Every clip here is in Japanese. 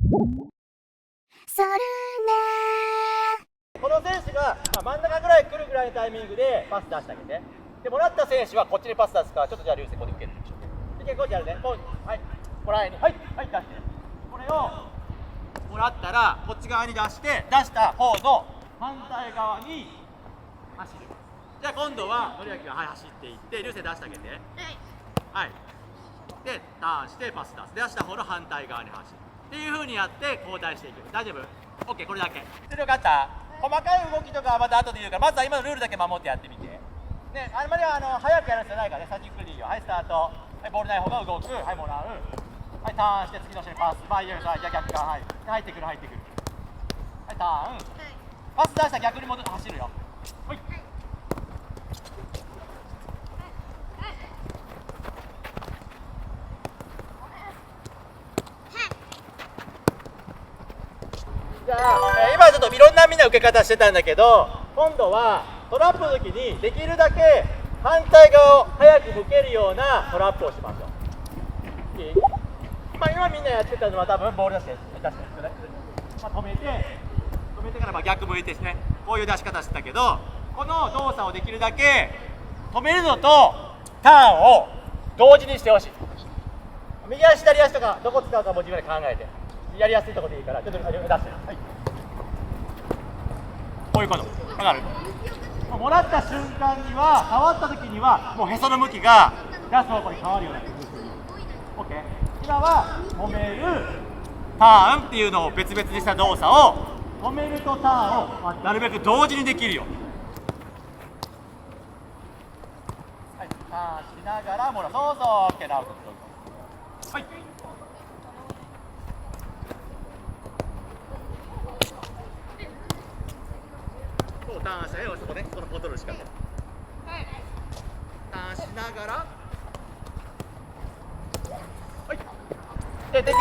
それねこの選手が真ん中ぐらい来るぐらいのタイミングでパス出してあげて、でもらった選手はこっちにパス出すから、ちょっとじゃあ流星ここで受けるでしょ。で結構やるね。こうはいもらいにはいはい出して、これをもらったらこっち側に出して、出した方の反対側に走る。じゃあ今度は紀明がはい走っていって流星出してあげて、はいでターンしてパス出す、出した方の反対側に走るっていう風にやって交代していく。大丈夫？ OK、 これだけ。それよかった。細かい動きとかはまた後で言うから、まずは今のルールだけ守ってやってみてね。あんまり早くやる必要ないからね。先ゆっくりでいいよ。はいスタート、はい、ボールない方が動く、はいもらう、はいターンして次の人にパス、まあいいよ、逆側、はい入ってくる入ってくる、はいターン、パス出したら逆に戻って走るよ。はい、じゃあ、今ちょっといろんなみんな受け方してたんだけど、今度はトラップの時にできるだけ反対側を早く向けるようなトラップをしましょう。いい？今みんなやってたのは多分ボール出して止めてから逆向いてですね、こういう出し方してたけど、この動作をできるだけ止めるのとターンを同時にしてほしい。右足左足とかどこ使うかも自分で考えて、やりやすいところでいいからちょっと出して、はい、こういうこと分かる？もらった瞬間には、触った時にはもうへその向きが出す方向に変わるような工夫する。 OK、 今は止めるターンっていうのを別々にした動作を、止めるとターンをなるべく同時にできるように、はい、ターンしながらもらう。そうそう OK、 なるほど、はい、ターンしたよ、そこね、そのコントロールしかった。ターンしながら、はい、できるだ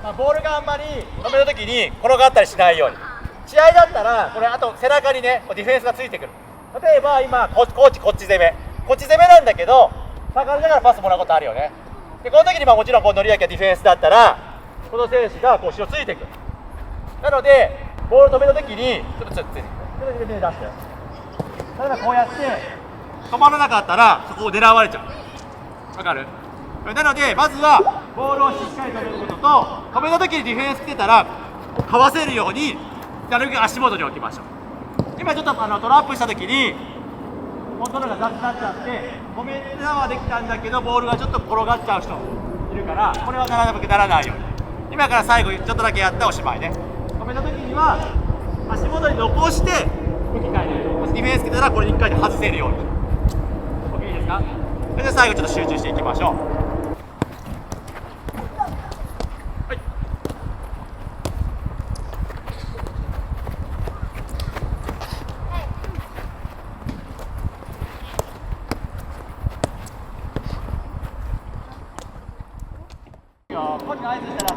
け、ボールがあんまり止めるときに転がったりしないように。試合だったらこれあと背中にねディフェンスがついてくる。例えば今コーチこっち攻めなんだけど、下がりながらパスもらうことあるよね。でこの時にもちろんこう紀明がディフェンスだったら、この選手がこう後ろついてくる。なのでボール止めた時にちょっとついてくる。それで出して、例えばこうやって止まらなかったらそこを狙われちゃう。わかる？なのでまずはボールをしっかり止めることと、止めた時にディフェンス来てたらかわせるようになるべく足元に置きましょう。今ちょっとトラップした時にコントロールが雑になっちゃって止めてはできたんだけど、ボールがちょっと転がっちゃう人いるから、これはなるべくならないように。今から最後ちょっとだけやったらおしまいね。止めた時には足元に残して向き変える。もしディフェンス来たらこれ1回で外せるように。 OK いいですか？それで最後ちょっと集中していきましょう。はい、ここに合図したら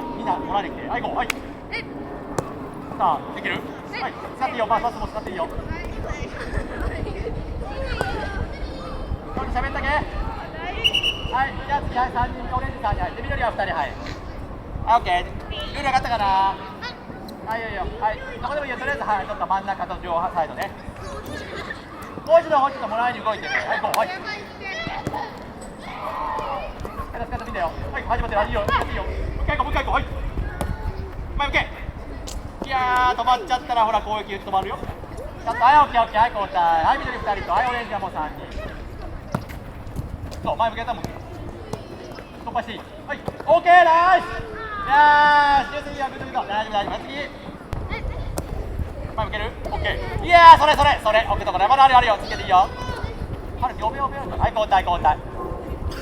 みんなもらいに来て、はいゴー、はい、さあできる？はい、使っていいよ、パスも使っていいよ。喋ったけ？はい、じゃあ次、はい、3人、オレンジさんに入って、緑は2人、はい。はい、オッケー。ルール上がったかな？はい、いいよ、はい。どこでもいいよ、とりあえず、はい、ちょっと真ん中と上サイドね。もう一度、もらいに動いてね。はい、ゴー、はい。はい、使ってみてよ。はい、始まってる、いいよ、いいよ。もう一回行こう、はい。前向け。いやー、止まっちゃったら、ほら、攻撃止まるよ。ちょっと、はい、オッケー、オッケー、はい、交代。はい、緑2人と、はい、オレンジはもう3人。そう、前向けたもん。突破していい。はい、オーケー、ナイス。いやー、集中いいよ、グッドグッド。大丈夫、次。前向ける？オッケー。いやー、それ、オッケーとこれ、まだあるよ、つけていいよ。はい、秒。はい、交代。い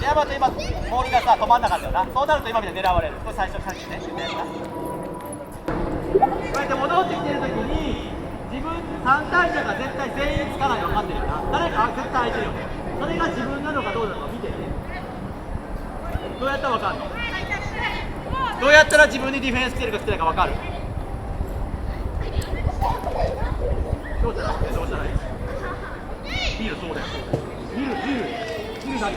や、まず今、ボールがさ、止まんなかったよな。そうなると今みたいに狙われる。これ最初、ね、こうやって戻ってきてるときに、自分3対者が絶対全員つかないの分かってるよな。誰か絶対空いてるよね。それが自分なのかどうなのか見てね。どうやったら分かるの？どうやったら自分にディフェンス来てるか来てないか分かる？どうしたらいい？見る、そうだよ。見るだけ。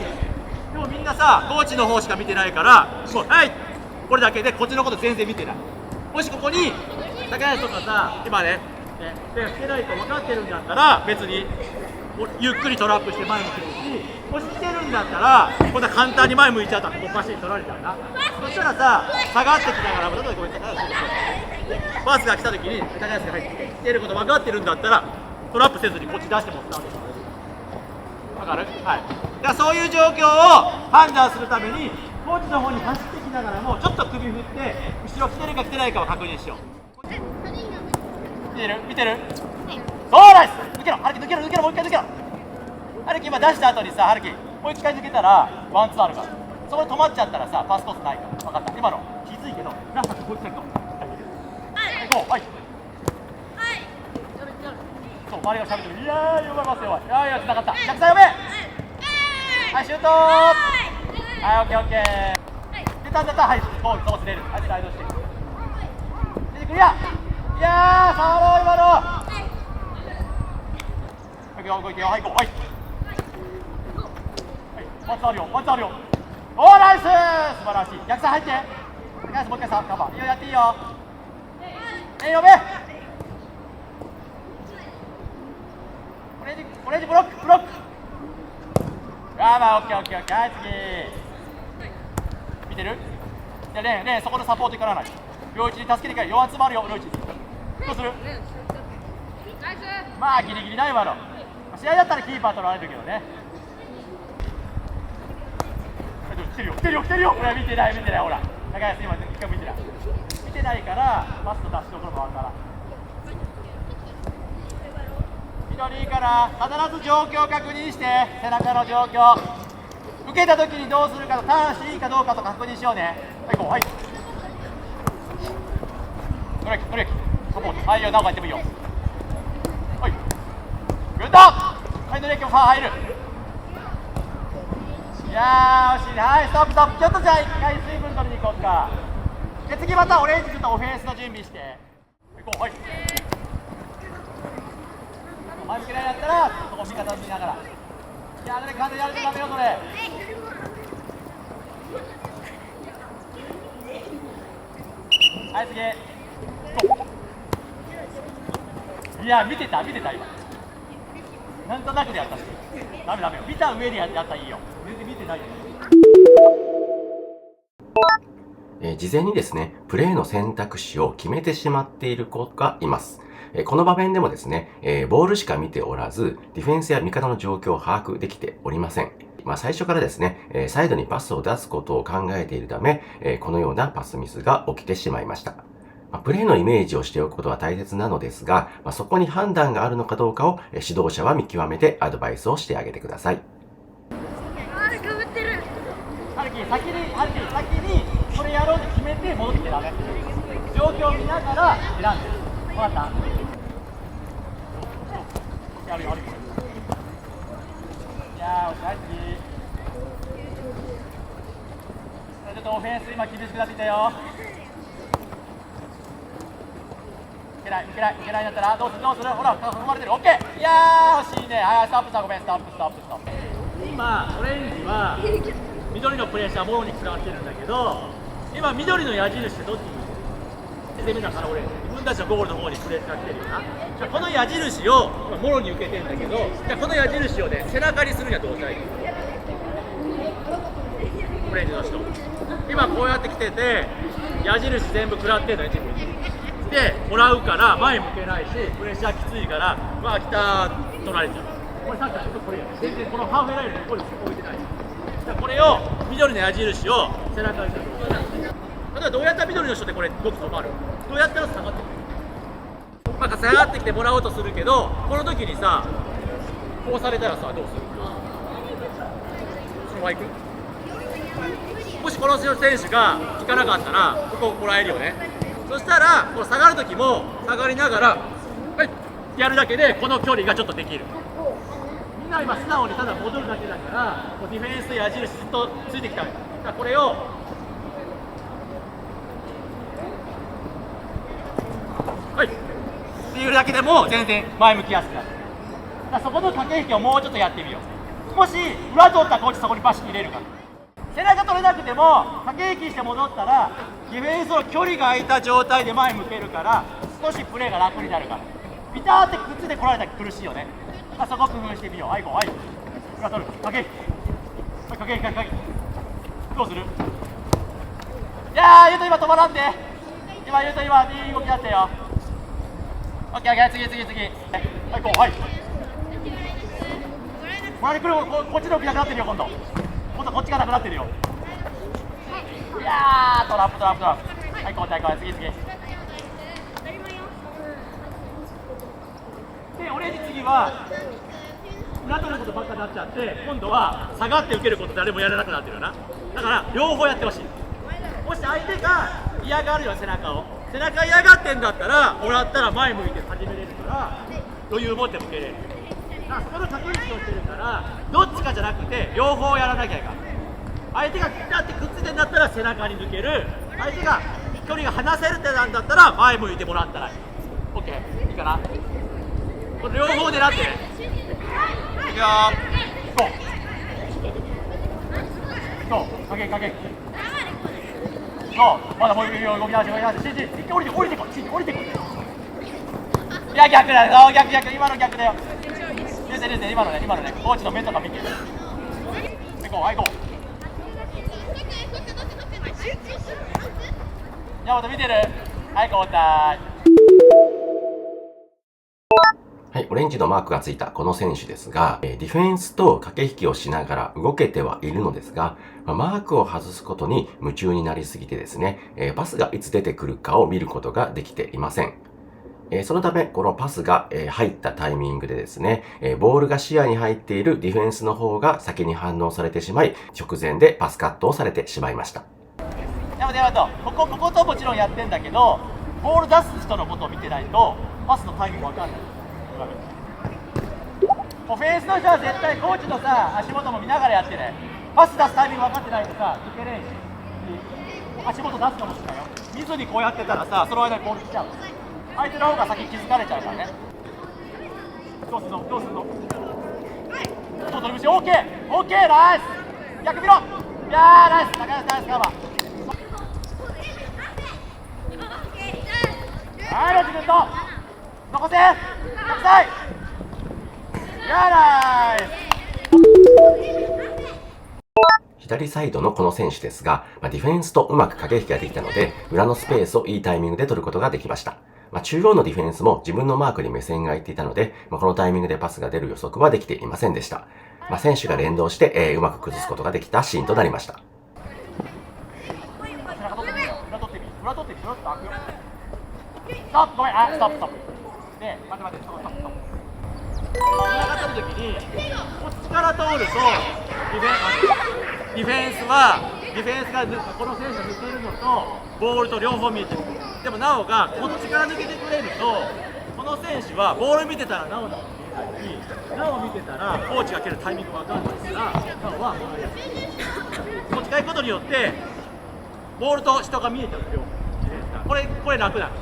でもみんなさ、コーチの方しか見てないから、もうはいこれだけでこっちのこと全然見てない。もしここに高安とかさ、今ね手してないと分かってるんだったら別にゆっくりトラップして前向けるし、もし来てるんだったらこんな簡単に前向いちゃったらここパシッと取られちゃうな。そしたらさ、下がってきながら、例えばごめんなさい、パスが来た時に高安が入ってきてること分かってるんだったらトラップせずにこっち出してもスタートする。分かる？はい。だからそういう状況を判断するためにコーチの方に走ってきながらもちょっと首振って後ろ来てるか来てないかを確認しよう。見てる？見てる？そうナイス！抜けろ！ハルキ抜けろ！抜けろ！もう一回抜けろ！ハルキ今出した後にさ、ハルキもう一回抜けたらワンツーあるから、そこで止まっちゃったらさパスコースないから。分かった？今のきついけどラストもう一回行こう。はい、はい、そう、周りがしゃべってる。いやー、読めますよ。いやいや、つながった。逆サイ読め。はい、シュートー。はい、オッケーオッケー。出た出た、はい、ゴール、そこ出る。はい、スライドして。出てくるや。いやー、触ろう、今の。はい、動いてよ、はい、行こう。はい。はい、ワンツーあるよ、ワンツーあるよ。おー、ナイスー、素晴らしい。逆サイ入って。ナイス、もう一回さ、カバー。いいよ、やっていいよ。呼べ。オレンジブロックブロック。あーまあオッケーオッケーオッケー。はい次見てる。じゃあレンそこのサポートいかない。両一に助けていかない。弱つまるよ両一。どうする。まあギリギリだ今の。試合だったらキーパー取られるけどね。来てるよ来てるよ来てるよ。これ見てない見てない。ほら高安今一回見てない見てないからパスと出しどころもあるから。緑から必ず状況を確認して背中の状況受けた時にどうするかとターンしていいかどうかと確認しようね。はいこうはいドレキドレキサポートはいよ。何かやってもいいよ。はいグッドはいドレキもファー入る。いやー惜しいね。はいストップストップ。ちょっとじゃあ一回水分取りに行こうか。で次またオレンジとオフェンスの準備してはいこうはい前向けないやったらそこ味方を見ながら。いやーね完全にやるとダメよそれ。はい次いや見てた見てた今なんとなくでやったしダメダメよ。見た上でやったらいいよ。全然見てないよ。事前にですね、プレーの選択肢を決めてしまっている子がいます。この場面でもですね、ボールしか見ておらず、ディフェンスや味方の状況を把握できておりません。最初からですね、サイドにパスを出すことを考えているため、このようなパスミスが起きてしまいました。プレーのイメージをしておくことは大切なのですが、そこに判断があるのかどうかを指導者は見極めてアドバイスをしてあげてください。ハルキ先にこれやろうと決めて戻ってきてダメ。状況を見ながら選んで。分かった？やるよ。いやー、惜しい。ちょっとオフェンス今厳しくなってきたよ。いけないだったらどうするほら囲まれてる。オッケー。いやー惜しいね。はいストップした。ごめんストップ。今オレンジは緑のプレッシャーボールに使われてるんだけど、今緑の矢印ってどっちに攻めだから俺自分たちのゴールの方にプレッシャー来てるよな。じゃこの矢印を今もろに受けてるんだけど、じゃこの矢印をね背中にするにはどうしたらいいの。オレンジの人今こうやって来てて矢印全部食らってんのよ自分に。でもらうから前向けないしプレッシャーきついからまあ来た取られちゃう。これさっきからこれ全然このハーフウェイラインのところに置いてない。これを緑の矢印を背中にする。例えばどうやったら緑の人ってこれ僕止まる。どうやったら下がってくる。下がってきてもらおうとするけどこの時にさこうされたらさどうする。そのまま行く。もしこの選手が行かなかったらここもらえるよね。そしたらこの下がる時も下がりながらはいやるだけでこの距離がちょっとできる。みんな今素直にただ戻るだけだからディフェンスと矢印ずっとついてきた。だからこれをはいっていうだけでも全然前向きやすくなる。だからそこの駆け引きをもうちょっとやってみよう。もし裏通ったらコーチそこにパシッと入れるから。背中取れなくても駆け引きして戻ったらディフェンスの距離が空いた状態で前向けるから少しプレーが楽になるから。ピターってくっついてこられたら苦しいよね。そこ工夫してみよう。はいこうはい裏取る駆け引き駆け引きどうする。いやー、ゆうと今止まらんで。今、ゆうと今、いい動きあったよ。オッケー、オッケー、次。はい、こう、はい。前に来る、こっちの動きなくなってるよ、今度。今度こっちがなくなってるよ。いやー、トラップ。はい、こう、次。で、オレンジ次は、裏取ることばっかになっちゃって、今度は下がって受けること誰もやらなくなってるよな。だから、両方やってほしい。もし相手が嫌がるよ、背中嫌がってんだったらもらったら前向いて始めれるから余裕持って向けれる。だからそこの駆け引きをしてるからどっちかじゃなくて両方やらなきゃいけない。相手がピタってくっついてんだったら背中に抜ける。相手が距離が離せるってなんだったら前向いてもらったらいい。 OK いいかな。これ両方狙ってね。いくよー。そう駆けそうまだもう動き直して降りてこい。いや逆だよ。逆今の逆だよ。冷静今のねコーチの目とか見てる。はいこう山本見てる。はい交代。はい、オレンジのマークがついたこの選手ですが、ディフェンスと駆け引きをしながら動けてはいるのですが、マークを外すことに夢中になりすぎてですね、パスがいつ出てくるかを見ることができていません。そのため、このパスが入ったタイミングでですね、ボールが視野に入っているディフェンスの方が先に反応されてしまい、直前でパスカットをされてしまいました。ここともちろんやってんだけど、ボール出す人のことを見てないと、パスのタイミングわかんない。オフェンスの人は絶対コーチのさ、足元も見ながらやってね。パス出すタイミング分かってないとさ、抜けれんし、足元出すかもしれないよ。見ずにこうやってたらさ、その間にボール来ちゃう。相手の方が先気づかれちゃうからね。どうすんの取り虫、オーケー、ナイス。逆見ろ。いやー、ナイスカバー。はい、ロジ君と残せ6歳。いやー、ナイス。左サイドのこの選手ですが、ディフェンスとうまく駆け引きができたので、裏のスペースをいいタイミングで取ることができました。中央のディフェンスも自分のマークに目線がいっていたので、このタイミングでパスが出る予測はできていませんでした。選手が連動して、うまく崩すことができたシーンとなりました。裏取ってみ、ストップ、ごめん、ストップ。で、待って、ストップ。裏が取るときに、こっちから通ると、ディフェンスがこの選手が抜けるのと、ボールと両方見えてる。でも、なおがこっちから抜けてくれると、この選手はボール見てたらなおだって見えないし、なお見てたら、コーチが蹴るタイミング分かんないから、なおはもらいやすい。こっちから行くことによって、ボールと人が見えちゃうんですよ。これ楽なの。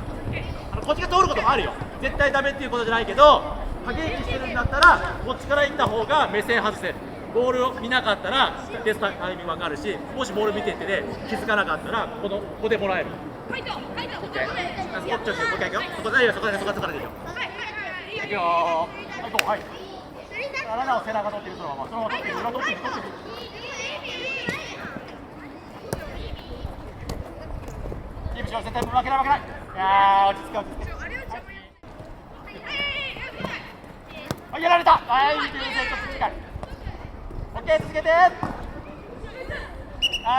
こっちが通ることもあるよ。絶対ダメっていうことじゃないけど、駆け引きしてるんだったらこっちから行った方が目線外せる。ボールを見なかったらテストタイミング分かるし、もしボール見ててで気づかなかったらここでもらえる。オッケー。こっちをそこからでしょ。いくよー。はい。7を背中取ってるそのまま取ってる。キープしよう。絶対負けない。いやー、落ち着け。はい、やられた。はい、ちょっと近い。オッケー、続けて。はい、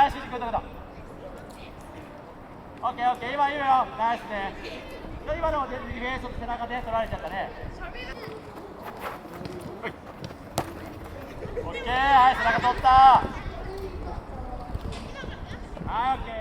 指示君どこだ。オッケー、今いいよ。ナイスね。今のディフェンスと背中で取られちゃったね。オッケー、はい、背中取った。はい、オッケー。